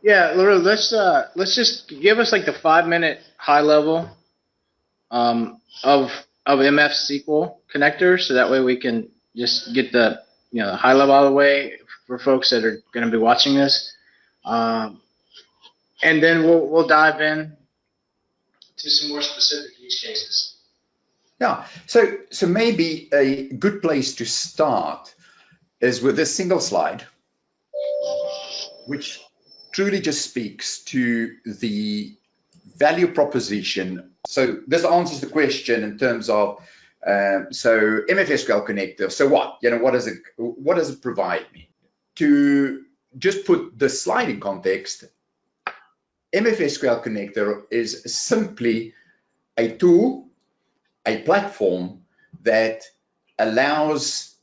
Yeah, Laura, let's just give us like the 5 minute high level of MF SQL connector, so that way we can just get the the high level out of the way for folks that are going to be watching this, um, and then we'll dive in to some more specific use cases. Yeah, so maybe a good place to start is with this single slide, which truly just speaks to the value proposition. So this answers the question in terms of so MFSQL Connector. So what? What does it provide me? To just put the slide in context, MFSQL Connector is simply a tool, a platform that allows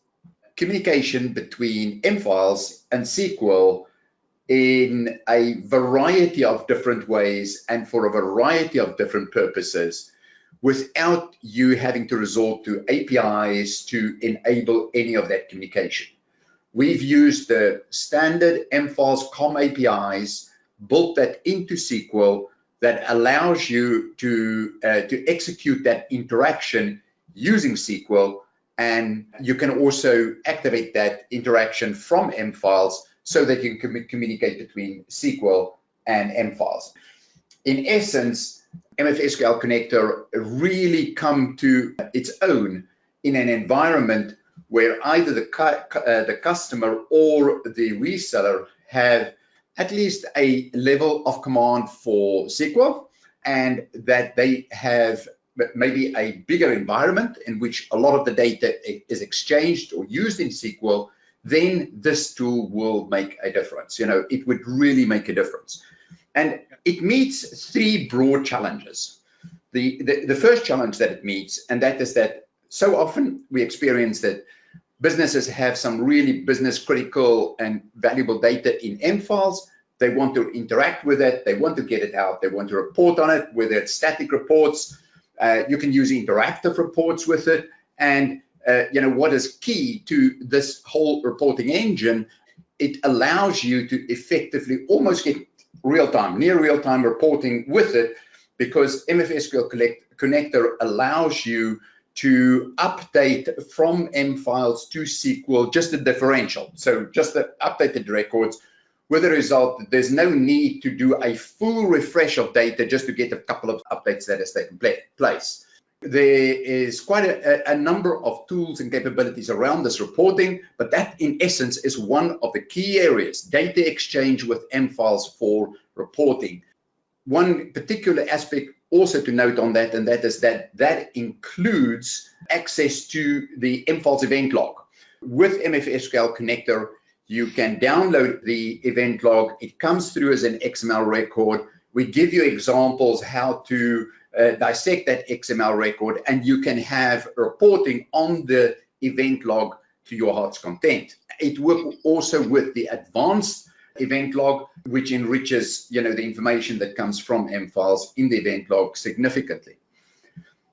communication between M files and SQL in a variety of different ways and for a variety of different purposes without you having to resort to APIs to enable any of that communication. We've used the standard M-Files COM APIs, built that into SQL that allows you to execute that interaction using SQL, and you can also activate that interaction from M-Files so that you can communicate between SQL and M-Files. In essence, MFSQL Connector really come to its own in an environment where either the customer or the reseller have at least a level of command for SQL, and that they have maybe a bigger environment in which a lot of the data is exchanged or used in SQL. Then this tool will make a difference. It would really make a difference. And it meets three broad challenges. The first challenge that it meets, and that is that so often we experience that businesses have some really business critical and valuable data in M-Files. They want to interact with it. They want to get it out. They want to report on it, whether it's static reports. You can use interactive reports with it. And what is key to this whole reporting engine, it allows you to effectively almost get real-time, near real-time reporting with it, because MFSQL Connector allows you to update from M-Files to SQL, just the differential. So just the updated records, with the result that there's no need to do a full refresh of data just to get a couple of updates that has taken place. There is quite a number of tools and capabilities around this reporting, but that in essence is one of the key areas, data exchange with M-Files for reporting. One particular aspect also to note on that, and that is that includes access to the M-Files event log. With MFSQL Connector, you can download the event log. It comes through as an XML record. We give you examples how to dissect that XML record, and you can have reporting on the event log to your heart's content. It works also with the advanced event log, which enriches the information that comes from M-Files in the event log significantly.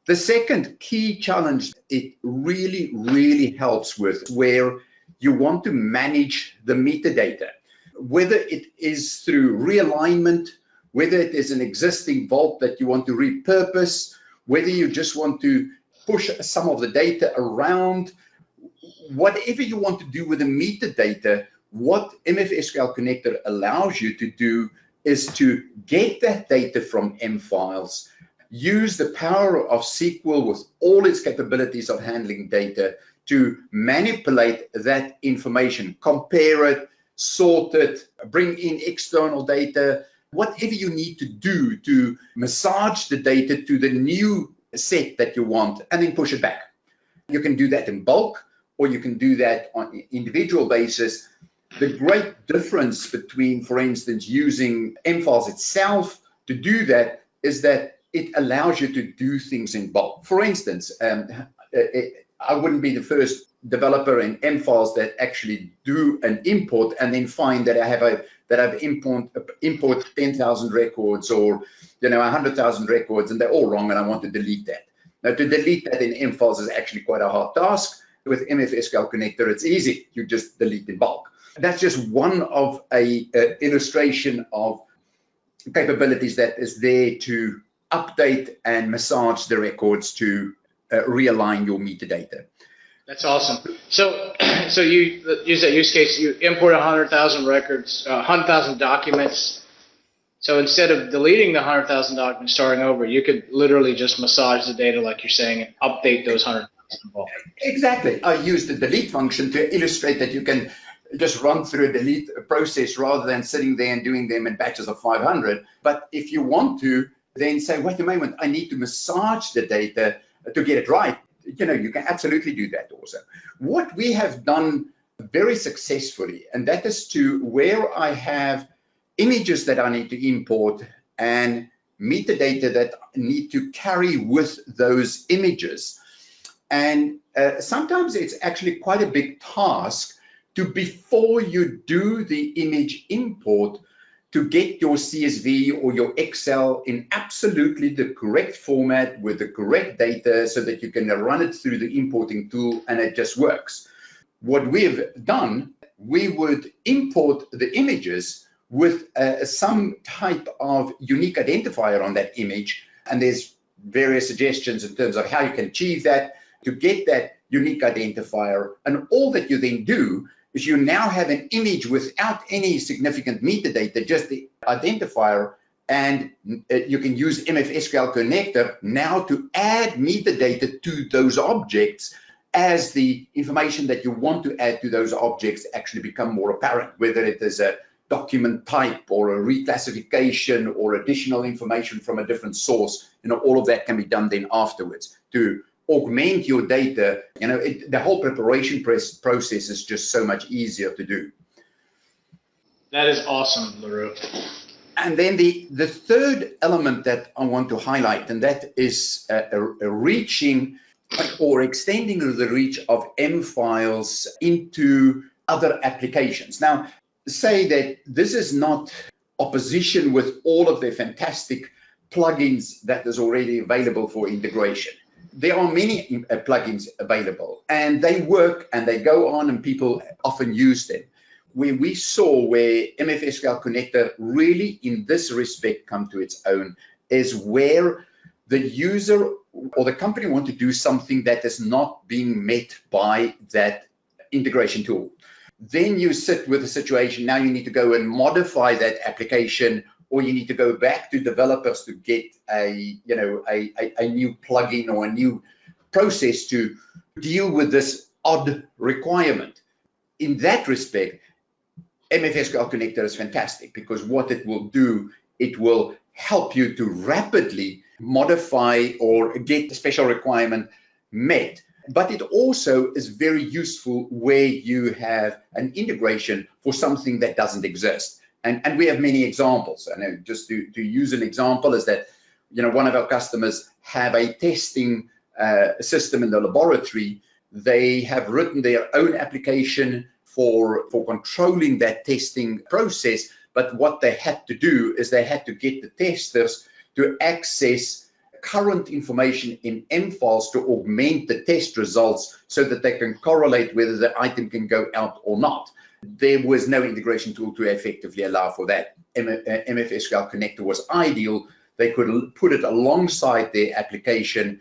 The second key challenge it really, really helps with, where you want to manage the metadata, whether it is through realignment, whether it is an existing vault that you want to repurpose, whether you just want to push some of the data around, whatever you want to do with the metadata, what MFSQL Connector allows you to do is to get that data from M-Files, use the power of SQL with all its capabilities of handling data to manipulate that information, compare it, sort it, bring in external data, whatever you need to do to massage the data to the new set that you want, and then push it back. You can do that in bulk, or you can do that on an individual basis. The great difference between, for instance, using M-Files itself to do that is that it allows you to do things in bulk. For instance, I wouldn't be the first developer in M-Files that actually do an import and then find that I've import 10,000 records or 100,000 records and they're all wrong and I want to delete that. Now, to delete that in M-Files is actually quite a hard task. With MFSQL Connector, it's easy. You just delete in bulk. That's just one of a illustration of capabilities that is there to update and massage the records to realign your metadata. That's awesome. So you use that use case, you import 100,000 records, 100,000 documents. So instead of deleting the 100,000 documents, starting over, you could literally just massage the data like you're saying and update those 100,000. Exactly. I used the delete function to illustrate that you can just run through a delete process rather than sitting there and doing them in batches of 500. But if you want to then say, wait a moment, I need to massage the data to get it right, you can absolutely do that also. What we have done very successfully, and that is to where I have images that I need to import and metadata that need to carry with those images. And sometimes it's actually quite a big task to, before you do the image import, to get your CSV or your Excel in absolutely the correct format with the correct data so that you can run it through the importing tool and it just works. What we've done, we would import the images with some type of unique identifier on that image. And there's various suggestions in terms of how you can achieve that to get that unique identifier. And all that you then do is you now have an image without any significant metadata, just the identifier, and you can use MFSQL Connector now to add metadata to those objects as the information that you want to add to those objects actually become more apparent, whether it is a document type or a reclassification or additional information from a different source. All of that can be done then afterwards to augment your data. The whole preparation process is just so much easier to do. That is awesome, LaRue. And then the third element that I want to highlight, and that is reaching or extending the reach of M files into other applications. Now, say that this is not opposition with all of the fantastic plugins that is already available for integration. There are many plugins available, and they work and they go on, and people often use them. Where we saw where MFSQL Connector really in this respect come to its own is where the user or the company want to do something that is not being met by that integration tool. Then you sit with a situation, now you need to go and modify that application, or you need to go back to developers to get a new plugin or a new process to deal with this odd requirement. In that respect, MFSQL Connector is fantastic because what it will do, it will help you to rapidly modify or get a special requirement met. But it also is very useful where you have an integration for something that doesn't exist. And we have many examples. And just to use an example is that, one of our customers have a testing system in the laboratory. They have written their own application for controlling that testing process. But what they had to do is they had to get the testers to access current information in M files to augment the test results so that they can correlate whether the item can go out or not. There was no integration tool to effectively allow for that. MFSQL Connector was ideal. They could put it alongside their application.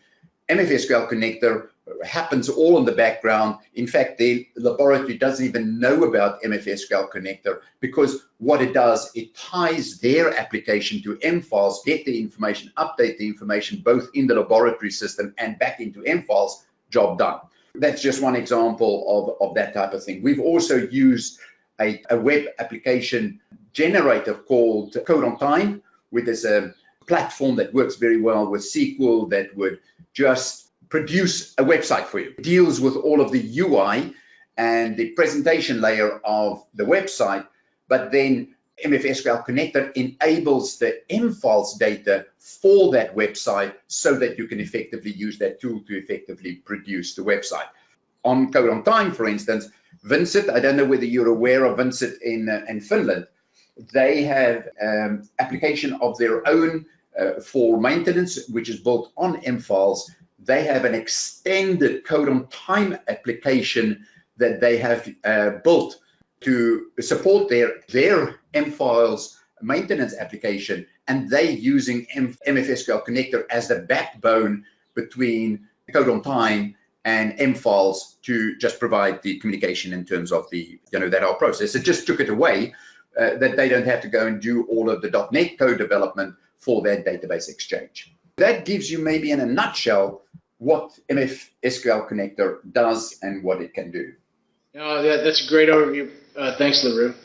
MFSQL Connector happens all in the background. In fact, the laboratory doesn't even know about MFSQL Connector because what it does, it ties their application to M files, get the information, update the information both in the laboratory system and back into M files, job done. That's just one example of that type of thing. We've also used a web application generator called Code on Time, which is a platform that works very well with SQL that would just produce a website for you. It deals with all of the UI and the presentation layer of the website, but then MFSQL Connector enables the M files data for that website so that you can effectively use that tool to effectively produce the website. On Code on Time, for instance, Vincit, I don't know whether you're aware of Vincit in Finland. They have application of their own for maintenance, which is built on M files. They have an extended Code on Time application that they have built to support their M-Files maintenance application, and they using MFSQL Connector as the backbone between Code on Time and M-Files to just provide the communication in terms of the, that whole process. It just took it away that they don't have to go and do all of the .NET code development for that database exchange. That gives you maybe in a nutshell what MFSQL Connector does and what it can do. That's a great overview. Thanks, LaRue.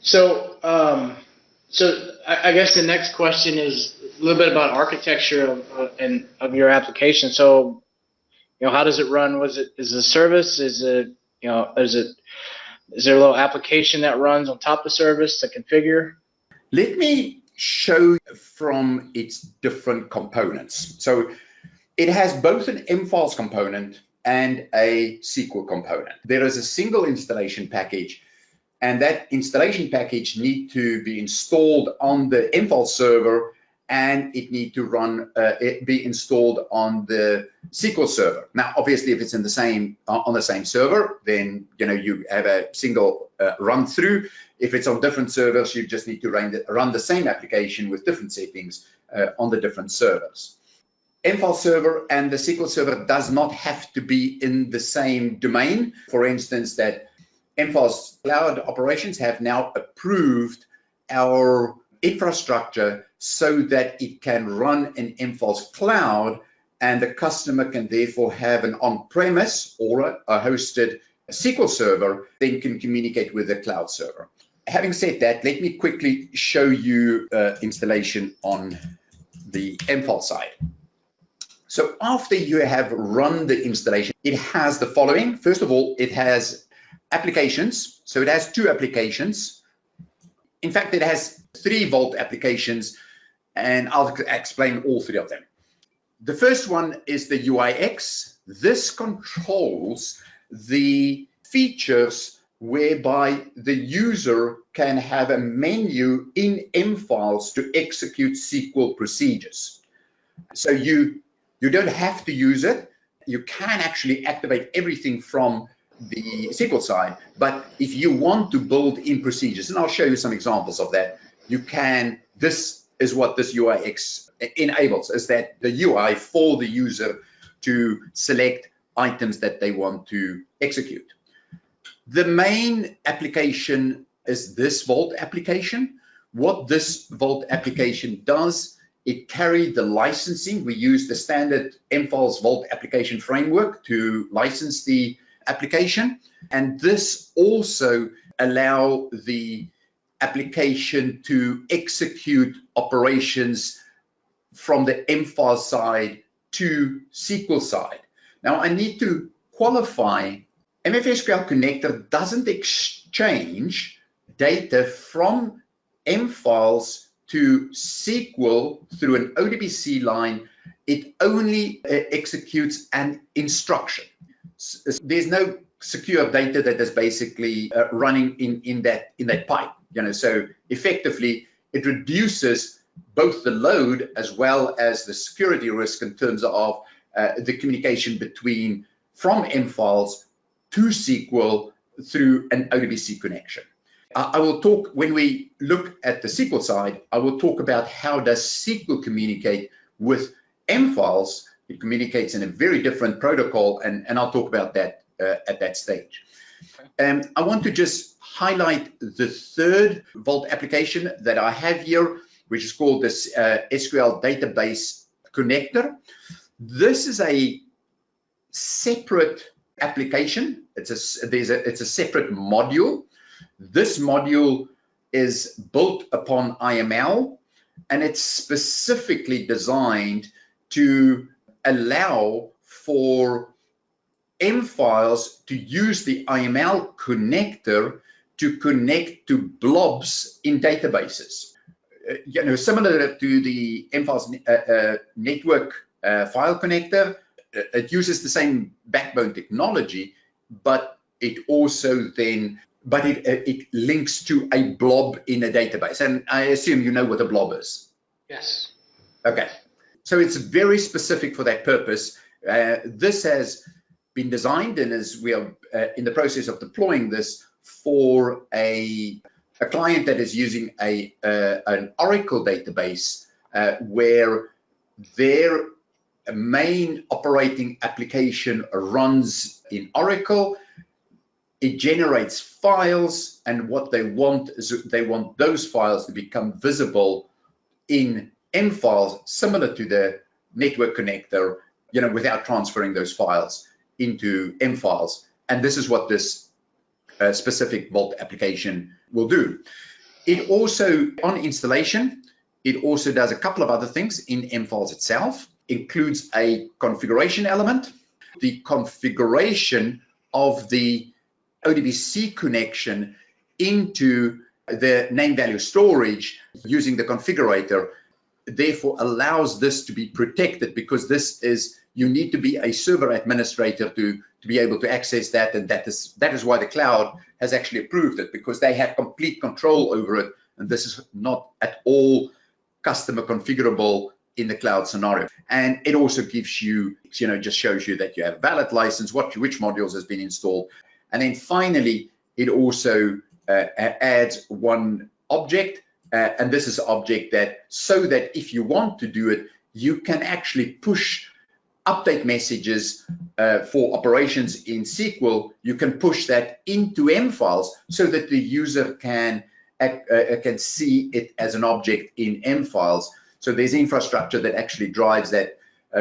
So, I guess the next question is a little bit about architecture of your application. So, how does it run? Is it a service? Is it, is there a little application that runs on top of the service to configure? Let me show from its different components. So it has both an M-Files component and a SQL component. There is a single installation package, and that installation package needs to be installed on the M-Files server, and it needs to run, be installed on the SQL server. Now, obviously, if it's in the same on the same server, then you have a single run through. If it's on different servers, you just need to run the same application with different settings on the different servers. M-Files server and the SQL server does not have to be in the same domain. For instance, that M-Files Cloud Operations have now approved our infrastructure so that it can run in M-Files Cloud, and the customer can therefore have an on-premise or a hosted SQL server, then can communicate with the cloud server. Having said that, let me quickly show you installation on the M-Files side. So after you have run the installation, it has the following. First of all, it has applications. So it has two applications. In fact, it has 3 Vault applications, and I'll explain all 3 of them. The first one is the UIX. This controls the features whereby the user can have a menu in M-Files to execute SQL procedures. So you don't have to use it. You can actually activate everything from the SQL side, but if you want to build in procedures, and I'll show you some examples of that, you can. This is what this UIX enables, is that the UI for the user to select items that they want to execute. The main application is this Vault application. What this Vault application does, it carries the licensing. We use the standard M-Files Vault application framework to license the application, and this also allows the application to execute operations from the M-Files side to SQL side. Now, I need to qualify, MFSQL Connector doesn't exchange data from M-Files to SQL through an ODBC line. It only executes an instruction. There's no secure data that is basically running in that pipe. So effectively, it reduces both the load as well as the security risk in terms of the communication from M-Files to SQL through an ODBC connection. I will talk, when we look at the SQL side, I will talk about how does SQL communicate with M-Files. It communicates in a very different protocol, and I'll talk about that at that stage. I want to just highlight the third Vault application that I have here, which is called this SQL Database Connector. This is a separate application. It's a separate module. This module is built upon IML, and it's specifically designed to allow for M-Files to use the IML connector to connect to blobs in databases. Similar to the M-Files network file connector, it uses the same backbone technology, but it also then it links to a blob in a database. And I assume you know what a blob is. Yes. Okay. So it's very specific for that purpose. This has been designed, and as we are in the process of deploying this for a client that is using an Oracle database where their main operating application runs in Oracle. It generates files, and what they want is they want those files to become visible in M files, similar to the network connector, without transferring those files into M files. And this is what this specific Vault application will do. It also, on installation, it also does a couple of other things in M files itself. Includes a configuration element, the configuration of the ODBC connection into the name value storage using the configurator, therefore allows this to be protected, because this is, you need to be a server administrator to be able to access that, and that is why the cloud has actually approved it, because they have complete control over it, and this is not at all customer configurable in the cloud scenario. And it also gives you, just shows you that you have a valid license, which modules has been installed. And then finally, it also adds one object, and this is an object that, so that if you want to do it, you can actually push update messages for operations in SQL. You can push that into M files so that the user can see it as an object in M files. So there's infrastructure that actually drives that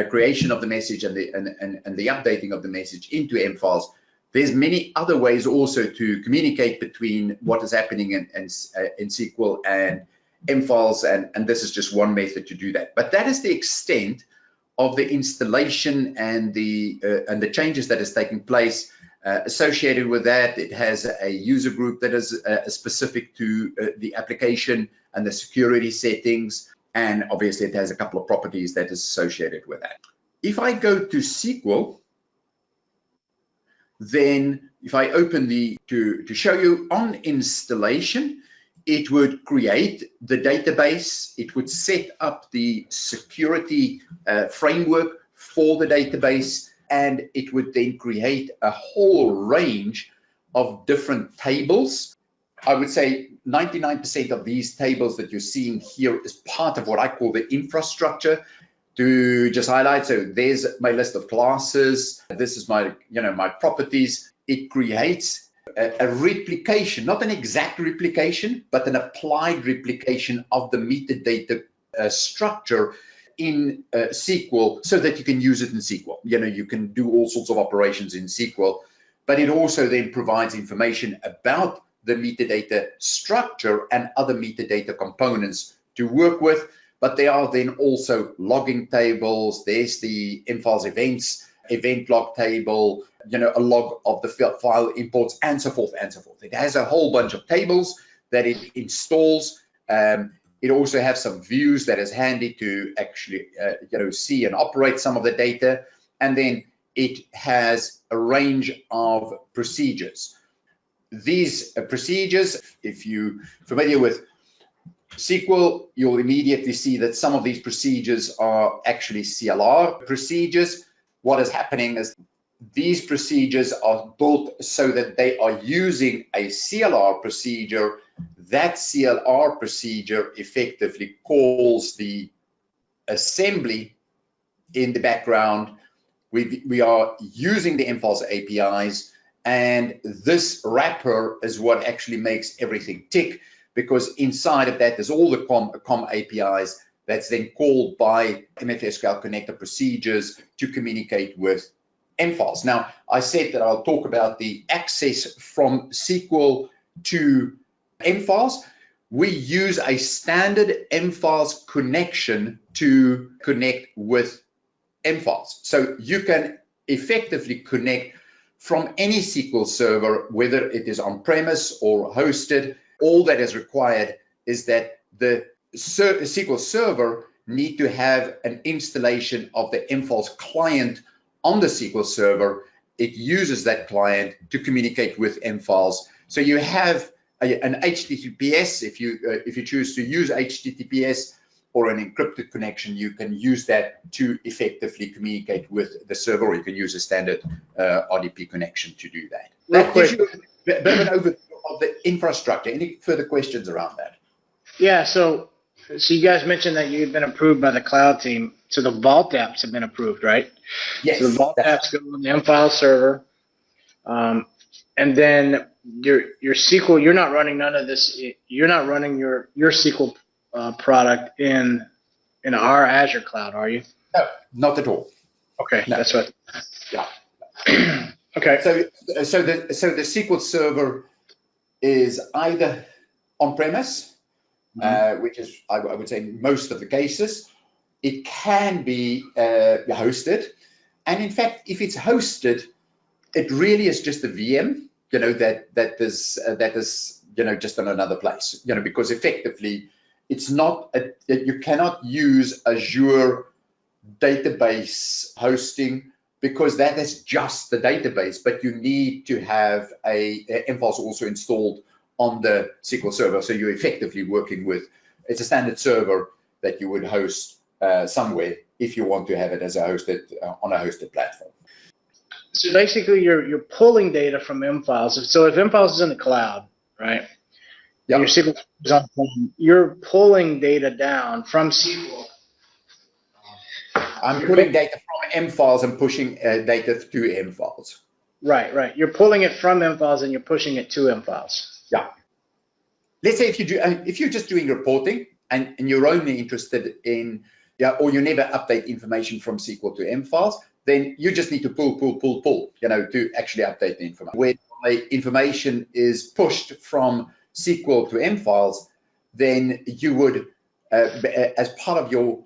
creation of the message and the updating of the message into M files. There's many other ways also to communicate between what is happening in SQL and M files, and this is just one method to do that. But that is the extent of the installation and the changes that is taking place associated with that. It has a user group that is specific to the application and the security settings, and obviously it has a couple of properties that is associated with that. If I go to SQL, then if I open to show you on installation, it would create the database, it would set up the security framework for the database, and it would then create a whole range of different tables. I would say 99% of these tables that you're seeing here is part of what I call the infrastructure. To just highlight, so there's my list of classes, this is my my properties. It creates a replication, not an exact replication, but an applied replication of the metadata structure in SQL, so that you can use it in SQL. You can do all sorts of operations in SQL, but it also then provides information about the metadata structure and other metadata components to work with. But there are then also logging tables. There's the M-Files events, event log table, a log of the file imports, and so forth and so forth. It has a whole bunch of tables that it installs. It also has some views that is handy to actually see and operate some of the data. And then it has a range of procedures. These procedures, if you're familiar with SQL, you'll immediately see that some of these procedures are actually CLR procedures. What is happening is these procedures are built so that they are using a CLR procedure. That CLR procedure effectively calls the assembly in the background. We are using the M-Files APIs, and this wrapper is what actually makes everything tick, because inside of that there's all the COM APIs that's then called by MFSQL Connector procedures to communicate with M-Files. Now, I said that I'll talk about the access from SQL to M-Files. We use a standard M-Files connection to connect with M-Files. So you can effectively connect from any SQL server, whether it is on-premise or hosted. All that is required is that the SQL server need to have an installation of the M-Files client on the SQL server. It uses that client to communicate with M-Files. So you have an HTTPS. If you choose to use HTTPS or an encrypted connection, you can use that to effectively communicate with the server, or you can use a standard RDP connection to do that. That gives you a bit of an overview of the infrastructure. Any further questions around that? Yeah, so you guys mentioned that you've been approved by the cloud team. So the Vault apps have been approved, right? Yes. So the Vault apps go on the MFile server. And then your SQL, you're not running none of this. You're not running your SQL product in our Azure cloud, are you? No, not at all. Okay, no. That's what. Yeah. Okay. So the SQL Server is either on premise, which is I would say most of the cases. It can be hosted, and in fact, if it's hosted, it really is just a VM, that is just in another place, because effectively it's not you cannot use Azure database hosting, because that is just the database, but you need to have a MFiles also installed on the SQL Server. So you're effectively working with, it's a standard server that you would host somewhere if you want to have it as a hosted on a hosted platform. So basically, you're pulling data from MFiles. So if MFiles is in the cloud, right? Yep. Your SQL is on home, you're pulling data down from SQL. I'm pulling data from MFiles and pushing data to MFiles. Right. You're pulling it from MFiles and you're pushing it to MFiles. Yeah. Let's say if you're just doing reporting and you're only interested in, or you never update information from SQL to MFiles, then you just need to pull, to actually update the information. When the information is pushed from SQL to MFiles, then you would, as part of your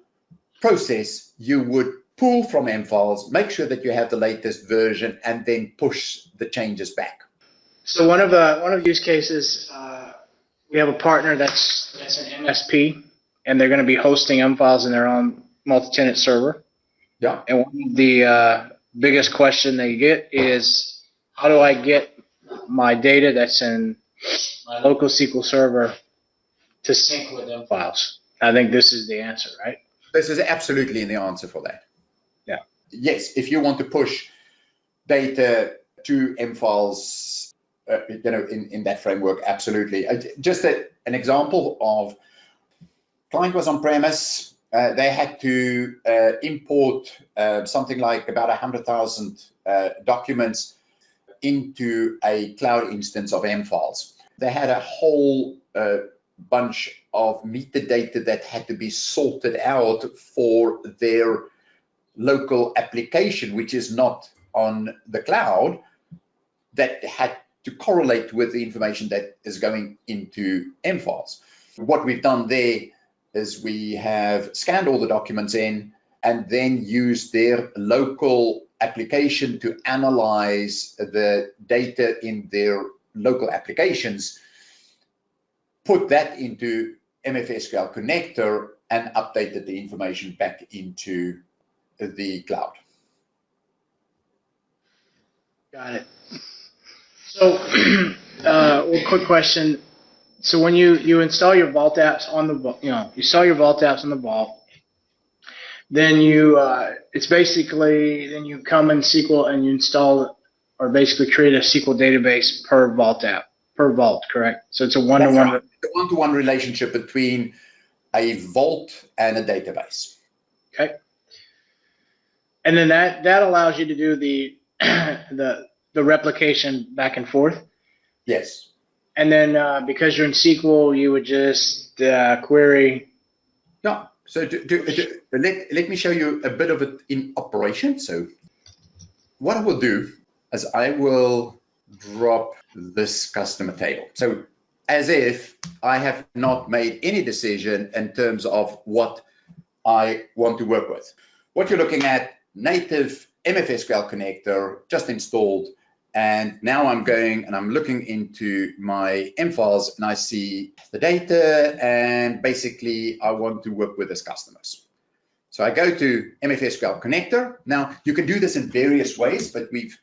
process, you would pull from MFiles, make sure that you have the latest version, and then push the changes back. So one of the use cases, we have a partner that's an MSP, and they're going to be hosting MFiles in their own multi-tenant server. Yeah. And one of the biggest question they get is, how do I get my data that's in my local SQL server to sync with MFiles? I think this is the answer, right? This is absolutely the answer for that. Yeah. Yes, if you want to push data to MFiles, in that framework, absolutely. Just an example of client was on premise. They had to import something like about 100,000 documents into a cloud instance of MFiles. They had a whole bunch of metadata that had to be sorted out for their local application, which is not on the cloud, that had to correlate with the information that is going into MFiles. What we've done there is we have scanned all the documents in and then used their local application to analyze the data in their local applications, put that into MFSQL Connector, and updated the information back into the cloud. Got it. So, one quick question. So when you install your Vault apps on the, you install your Vault apps on the Vault, then it's basically, then you come in SQL and you install or basically create a SQL database per Vault app, per Vault, correct? So it's a one-to-one. That's right. The one-to-one relationship between a Vault and a database. Okay. And then that allows you to do the replication back and forth. Yes. And then because you're in SQL, you would just query. Yeah. So let me show you a bit of it in operation. So what I will do is I will drop this customer table. So as if I have not made any decision in terms of what I want to work with. What you're looking at, native MFSQL connector just installed. And now I'm going and I'm looking into my MFiles and I see the data, and basically I want to work with these customers. So I go to MFSQL Connector. Now you can do this in various ways, but we've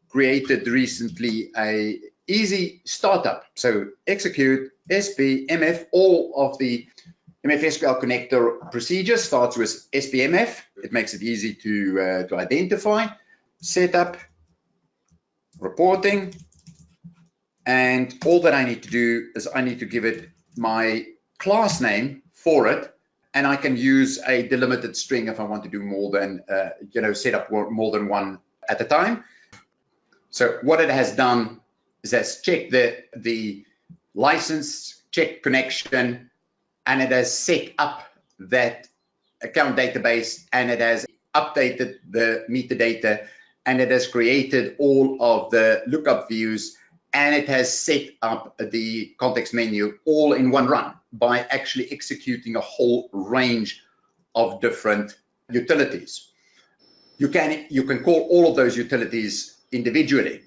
created recently a easy startup. So execute, SP, MF, all of the MFSQL Connector procedures starts with SPMF. It makes it easy to identify, setup, reporting, And all that I need to do is I need to give it my class name for it, and I can use a delimited string if I want to do more than, set up more than one at a time. So what it has done is has checked the license, checked connection, and it has set up that account database, and it has updated the metadata, and it has created all of the lookup views, and it has set up the context menu all in one run by actually executing a whole range of different utilities. You can call all of those utilities individually.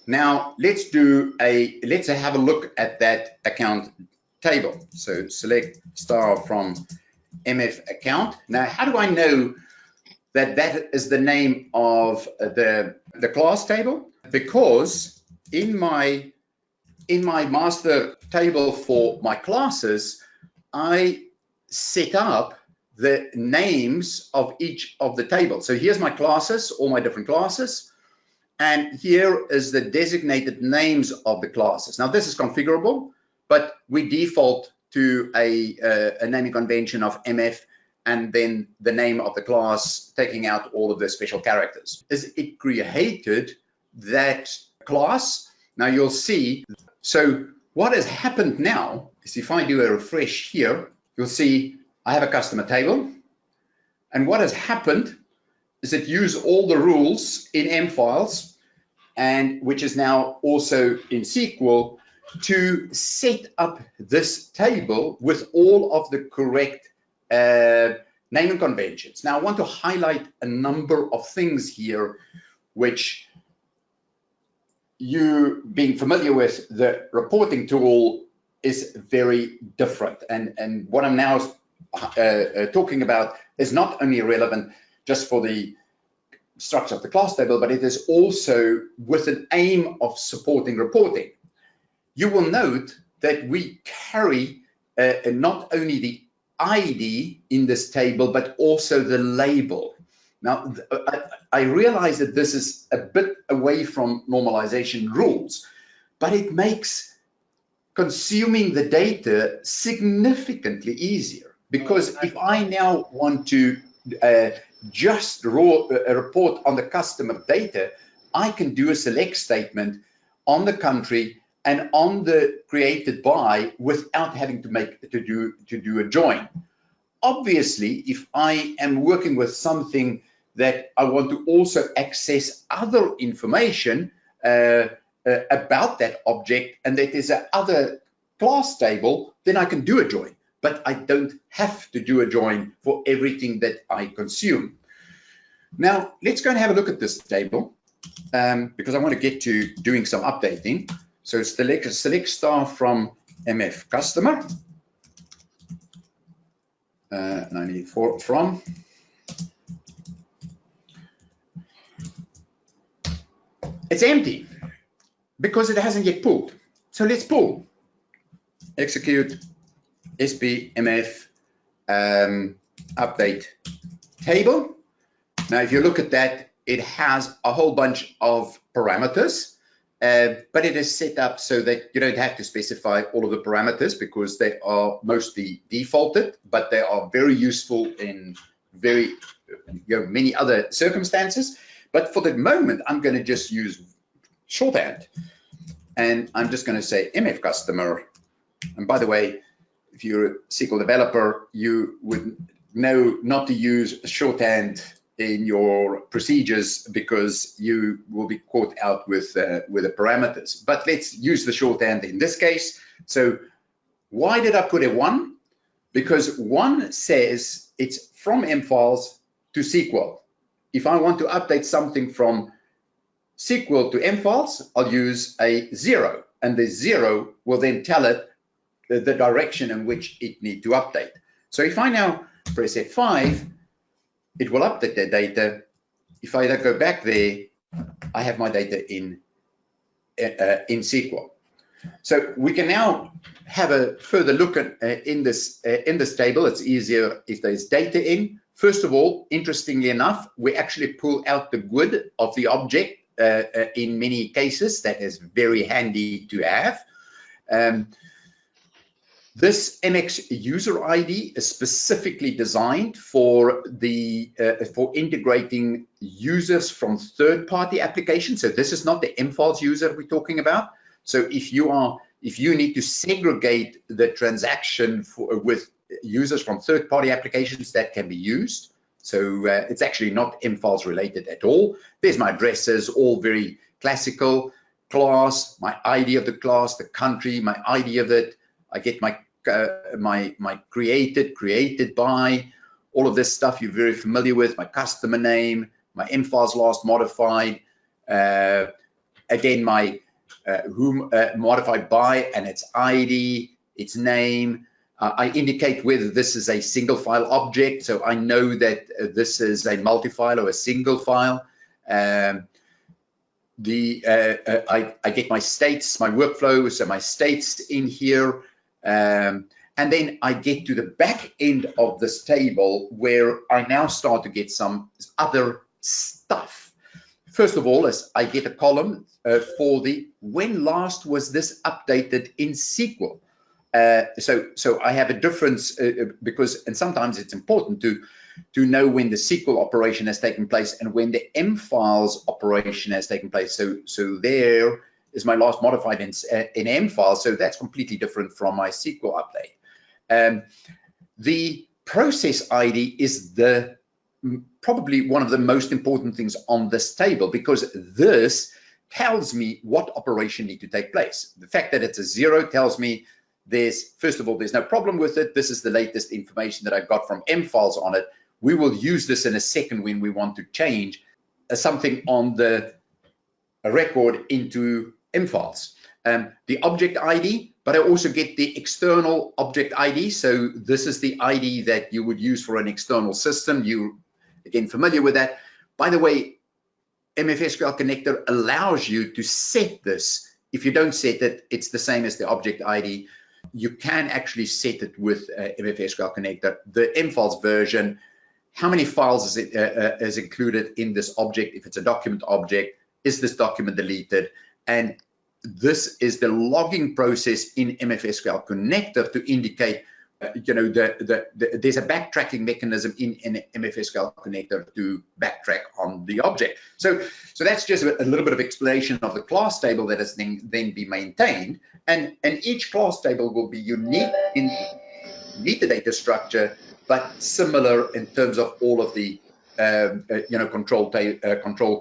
Now let's have a look at that account table. So select star from MF account. Now, how do I know that that is the name of the class table? Because in my master table for my classes, I set up the names of each of the tables. So here's my classes, all my different classes, and here is the designated names of the classes. Now this is configurable, but we default to a naming convention of MF and then the name of the class, taking out all of the special characters. It created that class. Now you'll see, so what has happened now is if I do a refresh here, you'll see I have a customer table. And what has happened is it used all the rules in M files, and which is now also in SQL, to set up this table with all of the correct naming conventions. Now I want to highlight a number of things here which, you being familiar with the reporting tool, is very different. And what I'm now talking about is not only relevant just for the structure of the class table, but it is also with an aim of supporting reporting. You will note that we carry not only the ID in this table, but also the label. Now, I realize that this is a bit away from normalization rules, but it makes consuming the data significantly easier. Because if I now want to just report on the customer data, I can do a select statement on the country and on the created by without having to do a join. Obviously, if I am working with something that I want to also access other information about that object, and that is a other class table, then I can do a join. But I don't have to do a join for everything that I consume. Now, let's go and have a look at this table, because I want to get to doing some updating. So select star from MF customer, 94 from. It's empty because it hasn't yet pulled. So let's pull. Execute SPMF update table. Now, if you look at that, it has a whole bunch of parameters, but it is set up so that you don't have to specify all of the parameters because they are mostly defaulted, but they are very useful in many other circumstances. But for the moment, I'm going to just use shorthand, and I'm just going to say MF customer. And by the way, if you're a SQL developer, you would know not to use shorthand in your procedures because you will be caught out with the parameters. But let's use the shorthand in this case. So why did I put a 1? Because 1 says it's from M files to SQL. If I want to update something from SQL to M files, I'll use a 0, and the 0 will then tell it the direction in which it needs to update. So if I now press F5, it will update the data. If I then go back there, I have my data in SQL. So we can now have a further look at in this table. It's easier if there's data in. First of all, interestingly enough, we actually pull out the GUID of the object in many cases. That is very handy to have. This MX user ID is specifically designed for for integrating users from third-party applications. So this is not the mFiles user we're talking about. So if you need to segregate the transaction with users from third-party applications, that can be used. So it's actually not mFiles related at all. There's my addresses, all very classical. Class, my ID of the class, the country, my ID of it. I get my created by, all of this stuff you're very familiar with, my customer name, my mFiles last modified, again my whom modified by and its ID, its name. I indicate whether this is a single file object, so I know that this is a multi-file or a single file. I get my states, my workflow, so my states in here. And then I get to the back end of this table where I now start to get some other stuff. First of all, is I get a column for the when last was this updated in SQL. So I have a difference because, and sometimes it's important to know when the SQL operation has taken place and when the mFiles operation has taken place. So there is my last modified in mFiles, so that's completely different from my SQL update. The process ID is probably one of the most important things on this table, because this tells me what operation need to take place. The fact that it's a 0 tells me first of all, there's no problem with it. This is the latest information that I got from mFiles on it. We will use this in a second when we want to change something on the record into mFiles. The object ID, but I also get the external object ID. So this is the ID that you would use for an external system. You, again, familiar with that. By the way, MFSQL Connector allows you to set this. If you don't set it, it's the same as the object ID. You can actually set it with MFSQL Connector. The mFiles version, how many files is included in this object? If it's a document object, is this document deleted? And this is the logging process in MFSQL Connector to indicate, there's a backtracking mechanism in MFSQL Connector to backtrack on the object. So that's just a little bit of explanation of the class table that is then be maintained. And each class table will be unique in metadata structure, but similar in terms of all of the control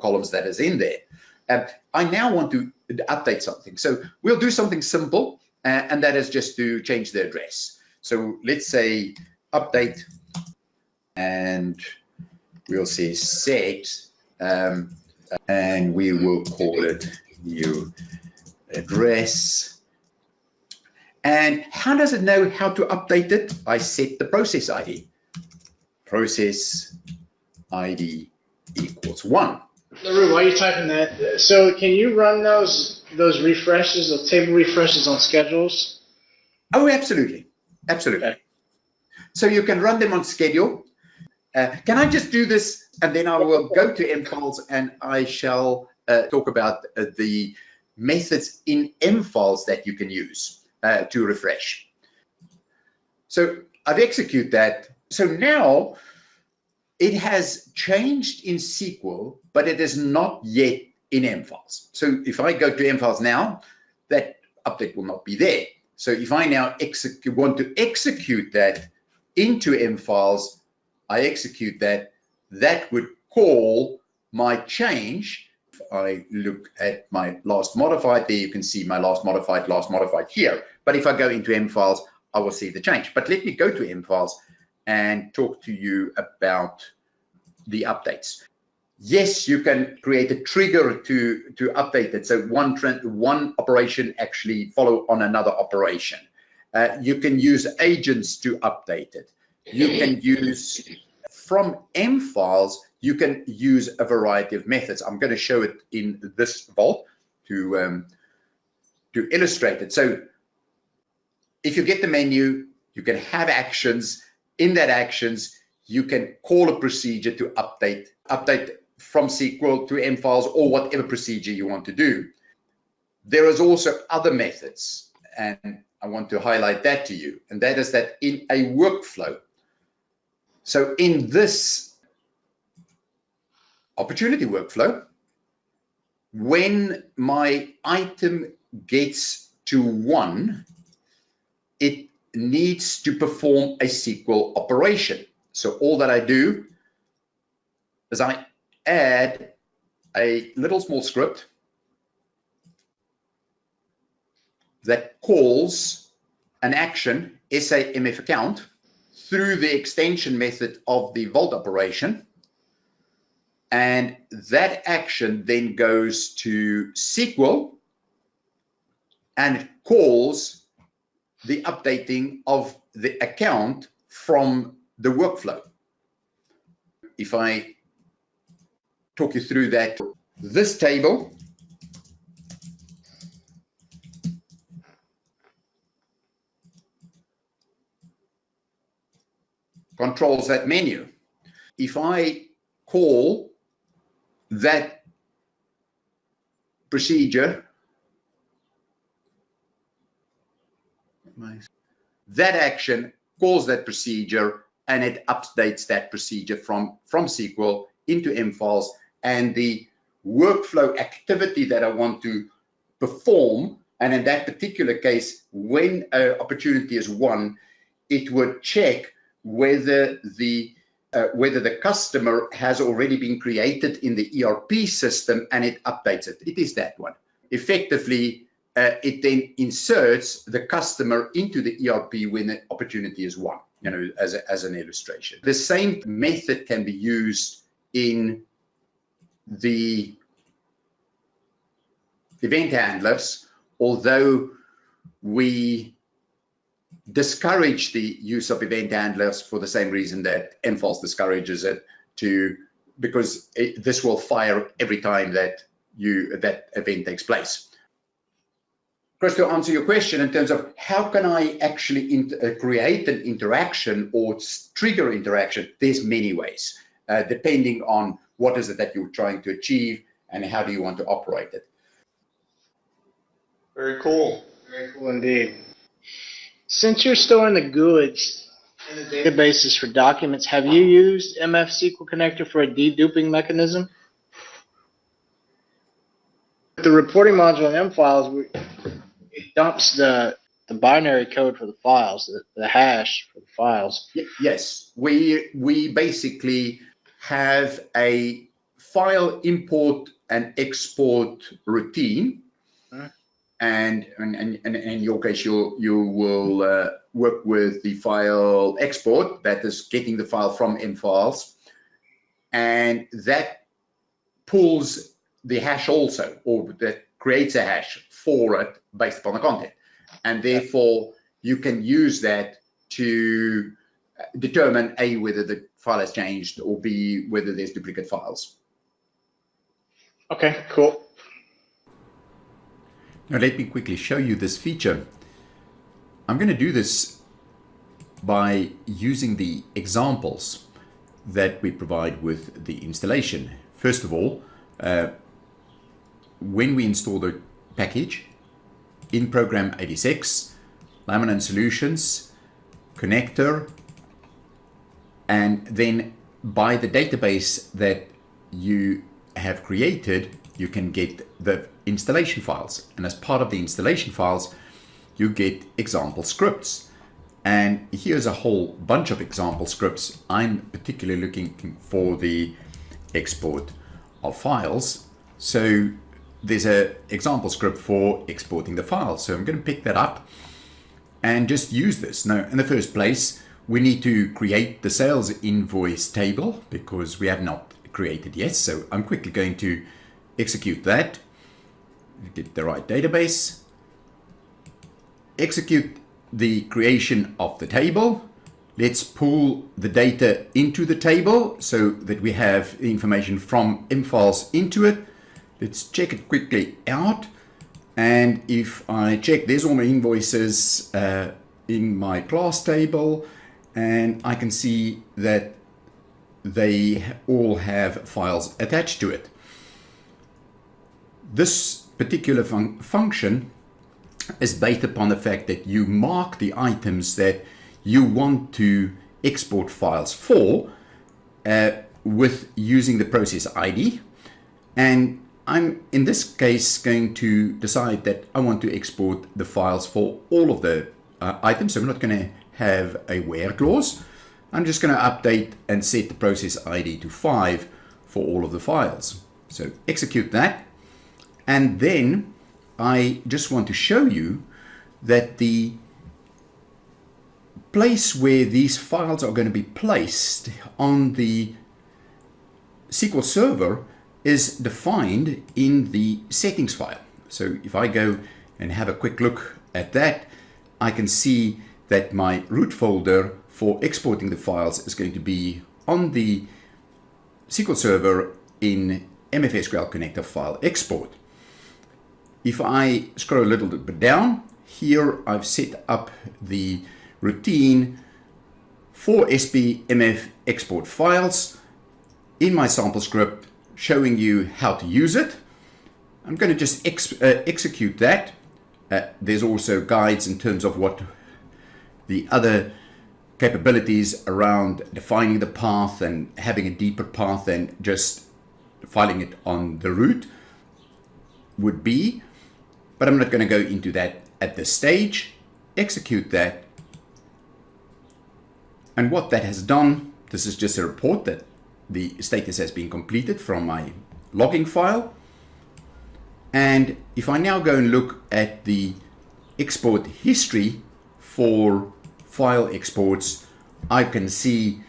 columns that is in there. I now want to update something. So we'll do something simple, and that is just to change the address. So let's say update, and we'll say set, and we will call it new address. And how does it know how to update it? I set the process ID. Process ID equals 1. LaRue, while you're typing that, so can you run those refreshes, those table refreshes on schedules? Oh, absolutely. Absolutely. Okay. So you can run them on schedule. Can I just do this, and then I will go to mFiles, and I shall talk about the methods in mFiles that you can use to refresh. So I've executed that. So now it has changed in SQL, but it is not yet in mFiles. So if I go to mFiles now, that update will not be there. So if I now want to execute that into mFiles, I execute that, that would call my change. If I look at my last modified, there you can see my last modified here. But if I go into mFiles, I will see the change. But let me go to mFiles and talk to you about the updates. Yes, you can create a trigger to update it. So one operation actually follow on another operation. You can use agents to update it. You can use, from mFiles, you can use a variety of methods. I'm going to show it in this vault to illustrate it. So if you get the menu, you can have actions. In that actions, you can call a procedure to update from SQL to MFiles or whatever procedure you want to do. There is also other methods, and I want to highlight that to you, and that is that in a workflow. So in this opportunity workflow, when my item gets to 1, it needs to perform a SQL operation. So all that I do is I add a little small script that calls an action, SAMF account, through the extension method of the vault operation. And that action then goes to SQL and it calls the updating of the account from the workflow. If I talk you through that, this table controls that menu. If I call that procedure, that action calls that procedure and it updates that procedure from SQL into MFiles, and the workflow activity that I want to perform, and in that particular case, when an opportunity is won, it would check whether the customer has already been created in the ERP system, and it updates it. It is that one. Effectively, it then inserts the customer into the ERP when the opportunity is won, as an illustration. The same method can be used in the event handlers, although we discourage the use of event handlers for the same reason that MFiles discourages it, because this will fire every time that event takes place. Chris, to answer your question in terms of how can I actually create an interaction or trigger interaction, there's many ways, depending on what is it that you're trying to achieve and how do you want to operate it. Very cool. Very cool indeed. Since you're storing the goods in the databases for documents, have you used MFSQL Connector for a deduping mechanism? The reporting module in MFiles, it dumps the binary code for the files, the hash for the files. Yes, we basically have a file import and export routine. And in your case, you will work with the file export, that is getting the file from MFiles, and that pulls the hash also, or that creates a hash for it based upon the content. And therefore, you can use that to determine A, whether the file has changed, or B, whether there's duplicate files. Okay, cool. Now let me quickly show you this feature. I'm going to do this by using the examples that we provide with the installation. First of all, when we install the package in Program 86, Laminin Solutions, Connector, and then by the database that you have created, you can get the installation files. And as part of the installation files, you get example scripts. And here's a whole bunch of example scripts. I'm particularly looking for the export of files. So there's an example script for exporting the files. So I'm going to pick that up and just use this. Now, in the first place, we need to create the sales invoice table because we have not created yet. So I'm quickly going to execute that, get the right database, execute the creation of the table. Let's pull the data into the table so that we have the information from MFiles into it. Let's check it quickly out. And if I check, there's all my invoices in my class table, and I can see that they all have files attached to it. This particular function is based upon the fact that you mark the items that you want to export files for with using the process ID. And I'm in this case going to decide that I want to export the files for all of the items. So I'm not going to have a where clause. I'm just going to update and set the process ID to 5 for all of the files. So execute that. And then I just want to show you that the place where these files are going to be placed on the SQL Server is defined in the settings file. So if I go and have a quick look at that, I can see that my root folder for exporting the files is going to be on the SQL Server in MFSQL Connector file export. If I scroll a little bit down, here I've set up the routine for SPMF export files in my sample script, showing you how to use it. I'm going to just execute that. There's also guides in terms of what the other capabilities around defining the path and having a deeper path than just filing it on the root would be. But I'm not going to go into that at this stage. Execute that. And what that has done, this is just a report that the status has been completed from my logging file. And if I now go and look at the export history for file exports, I can see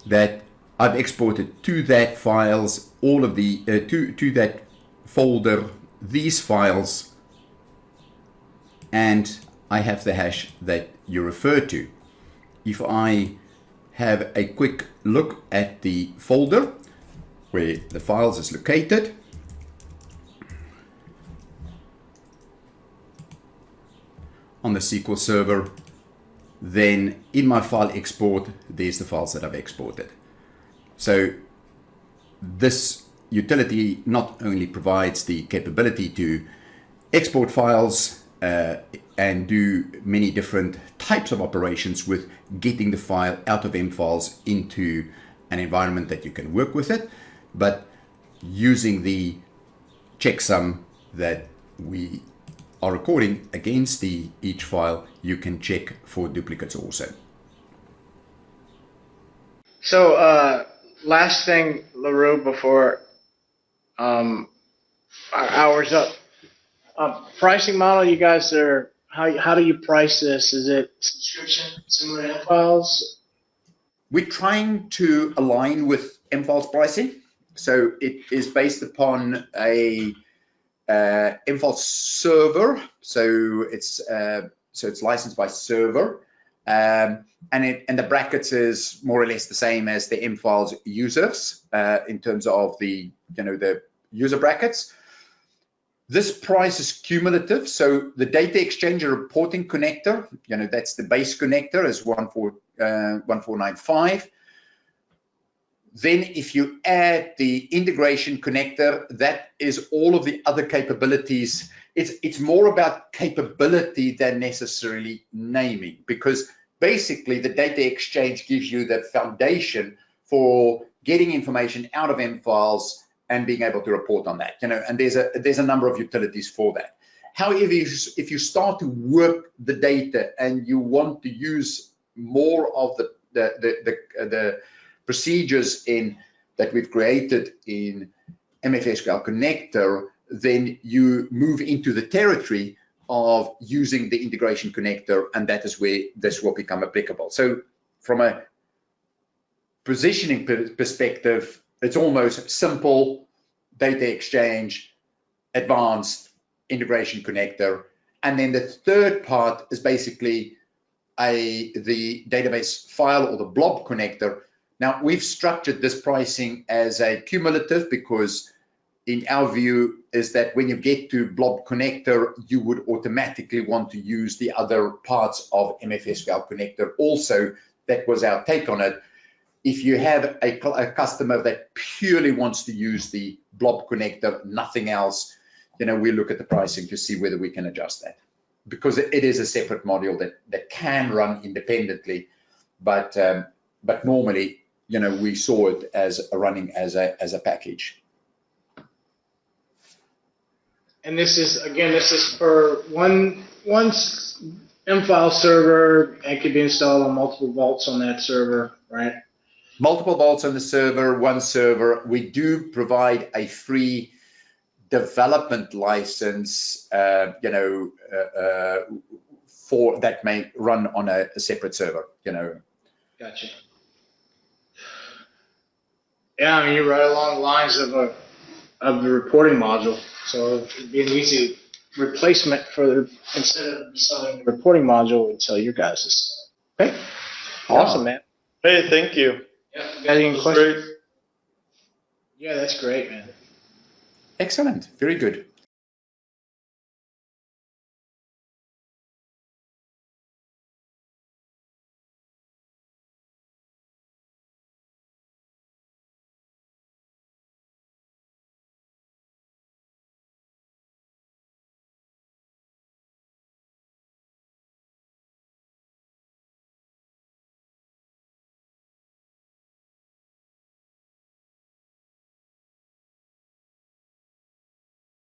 that I've exported to that files, all of the, to that folder, these files, and I have the hash that you refer to. If I have a quick look at the folder where the files is located, on the SQL Server, then in my file export, there's the files that I've exported. So this utility not only provides the capability to export files and do many different types of operations with getting the file out of mfiles into an environment that you can work with it, but using the checksum that we are recording against each file, you can check for duplicates also. So last thing, LaRue, before our hour's up. Pricing model, you guys are, how do you price this? Is it subscription similar to files? We're trying to align with mfiles pricing. So it is based upon a mfiles server. So it's licensed by server. And the brackets is more or less the same as the mfiles users in terms of the user brackets. This price is cumulative, so the data exchange and reporting connector, that's the base connector, is 1495. Then if you add the integration connector, that is all of the other capabilities. It's more about capability than necessarily naming, because basically the data exchange gives you the foundation for getting information out of mfiles and being able to report on that, and there's a number of utilities for that. However, if you start to work the data and you want to use more of the procedures that we've created in MFSQL Connector, then you move into the territory of using the integration connector, and that is where this will become applicable. So from a positioning perspective, it's almost simple, data exchange, advanced, integration connector. And then the third part is basically the database file or the blob connector. Now, we've structured this pricing as a cumulative because in our view is that when you get to blob connector, you would automatically want to use the other parts of MFSQL Connector also. That was our take on it. if you have a customer that purely wants to use the blob connector, nothing else, we look at the pricing to see whether we can adjust that, because it is a separate module that can run independently, but normally, we saw it as running as a package. And this is for one M-file server. It could be installed on multiple vaults on that server, right? Multiple vaults on the server, one server. We do provide a free development license, for that may run on a separate server, Gotcha. Yeah, I mean, you're right along the lines of the reporting module, so it'd be an easy replacement instead of selling the reporting module, we'd sell your guys's. Okay. Awesome, man. Hey, thank you. Yeah, you got any That's questions? great. Yeah, that's great, man. Excellent. Very good.